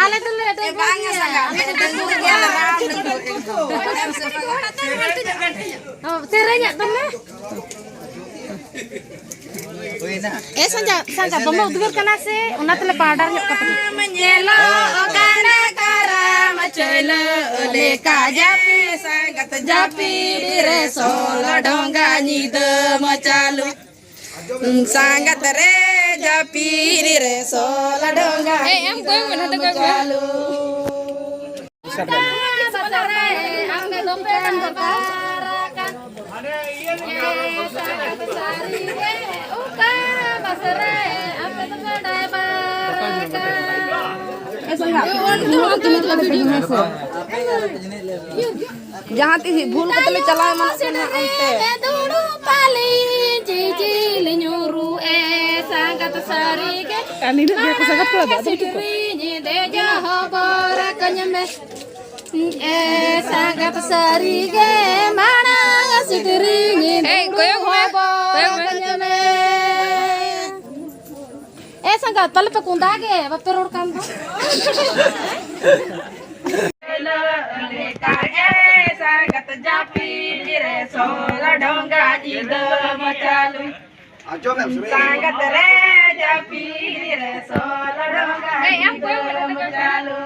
Ale tuh lihat tuh. Bangga sangat. Oh, serenya tuh nih. Sanja pemau tuh kan nasi, unat le padar nyok kapal. Menyelo kana kara macelo le kajapi sangat japi direso ladonga nyide macalu sangat re japi direso ladonga Em gue mana tuh gue. Basare angga dompean berkarakan. Sari ge uka basare apa tuh badai barakan. जहाँ ती भूल के तले चला मन से ना अंते Dulu paling cicil nyuruh sangat sari ge. kali ini dia sangat pada Sidirinya deja hobora kanyame. Sangat sari ge mana sidirinya goyang kanyame. Sangat pale pe kunda ge bape road kam tho. sangat japi direso ladonga nyide macalu sangat re japi direso ladonga nyide macalu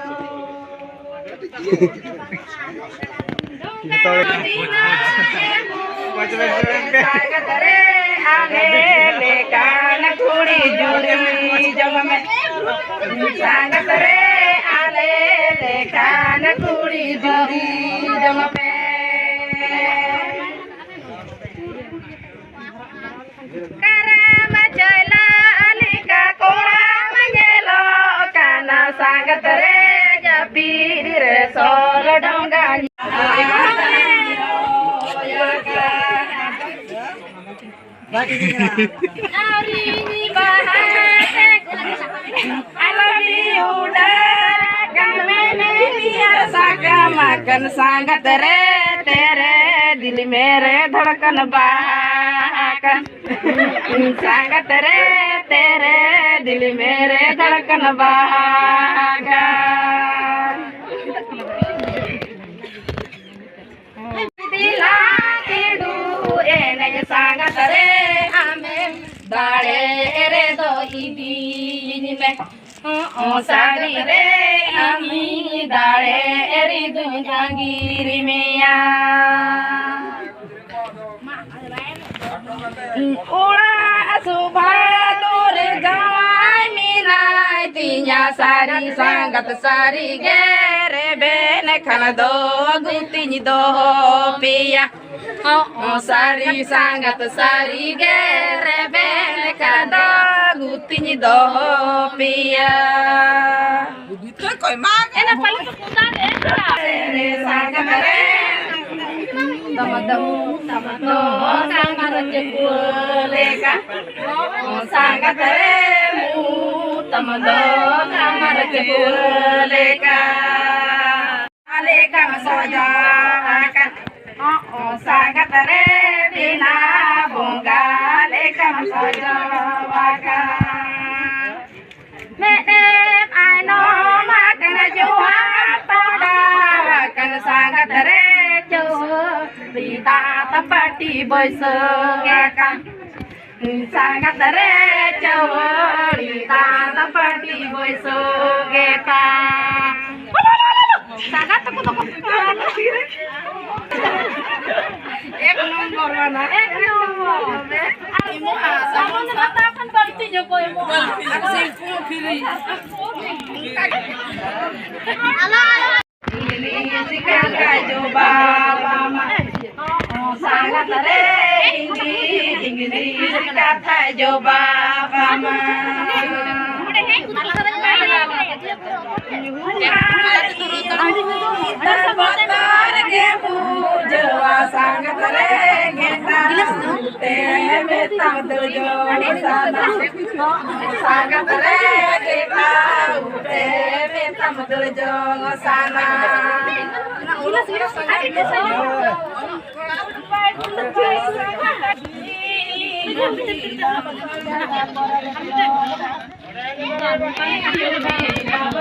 sangat re ale lekan thodi jurmi jagme sangat re ale lekan thodi juri jagme karama jala alika kora manyelo kana sangat re japi dire sol dongga Arini bahas alami udah kamene biasa makan sangat tere dil mere धड़कन bahkan sangat tere dil mere धड़कन bahkan दिला तिडू एने sangat ame dale ere do ibini me sari re ami dale eri dunjangiri meya ula subhanure jawai milai tinya sari sangat sari gere bene kana do gutini do piya sari sangat sari gere bene kada gutini do piya ena paling sekundar ere sangat re tamadam tamado sangat jepuleka sangat re mu tamado sangat jepuleka aleka masajakan sangat re bina bunga leka masajakan medem ano makan jua pada kan sangat re Rita tapati boisegakan sangat re Rita tapati boisegakan sangat takut एक number वाला एक number इमो सामान बताkan balti jo ko imo aksi free ala ini sikang jo baba ma sangat re ini kata jo baba ma sangat re kita sangat re kita sana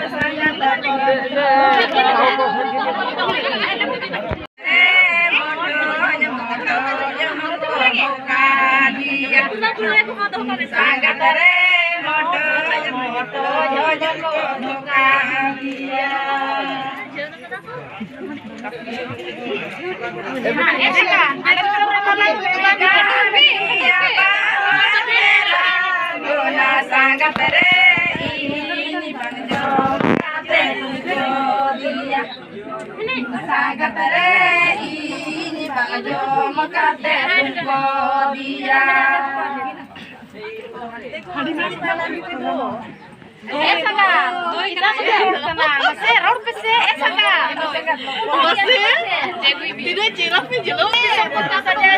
sangat dia. Sangat ini banjo kate tujo dia. Sangat ini banjo kate tujo dia. Esa ka, kita sudah tenang. Masih round pese esa ka. Masih? Tidak cilok nih cilok. Kita saja.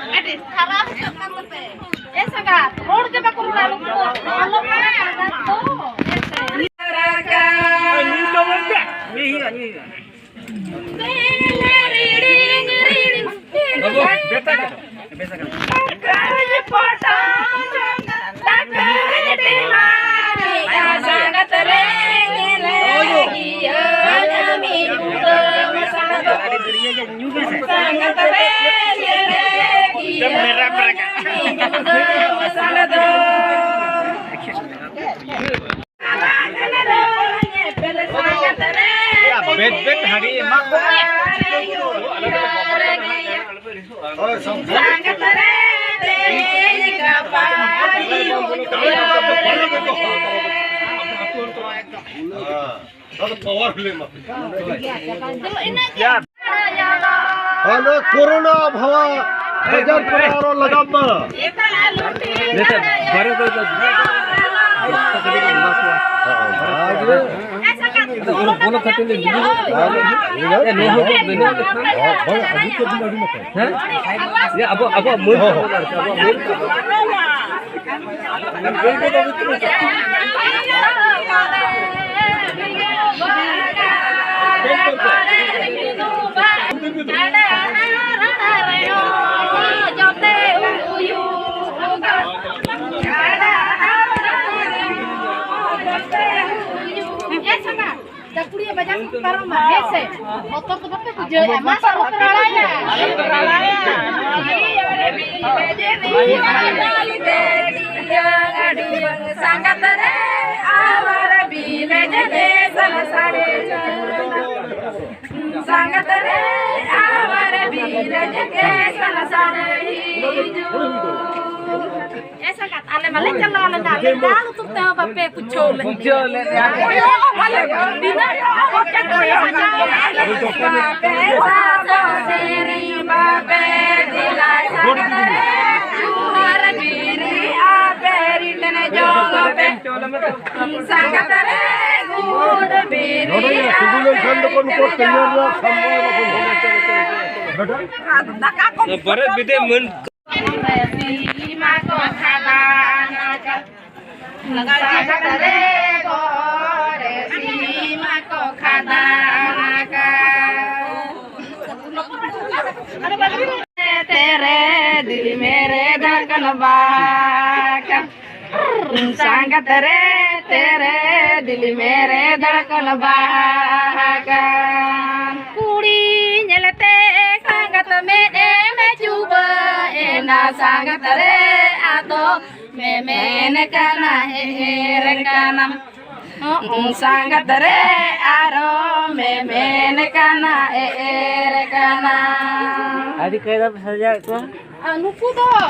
Ada sarap sampai. Esa ka, round coba kamu lalu. Lalu mana? Tuh. Raka. Ini kamu enggak? Iya. Bagus, beta kan? Beta kan? Bet hari emak hello corona भावा हजार करारो लगाम Kuliah banyak para mahese. Motor tuh pakai tujuh emas sama peralaya. Sangat awar bile jane salasare. Sangat awar bile jane salasare. Esa kat ale male chalo le dale dalu tuk ta bape kuchole ya male dina ko chakre saja bape sa so seri bape dilai juhar biri ape ritne jo bape sangatare gud biri बरेच विदे मन Mako khadanaga Sangatare gore mako khadanaga Tere dil mere dhadkan baka Sangatare tere dil mere dhadkan baka Kudi nyelte sangat mede mejuba ena sangatare ato memene kana herekanam sangatare aro memene kana herekana Adik kayak apa saja itu? Anu ku tuh.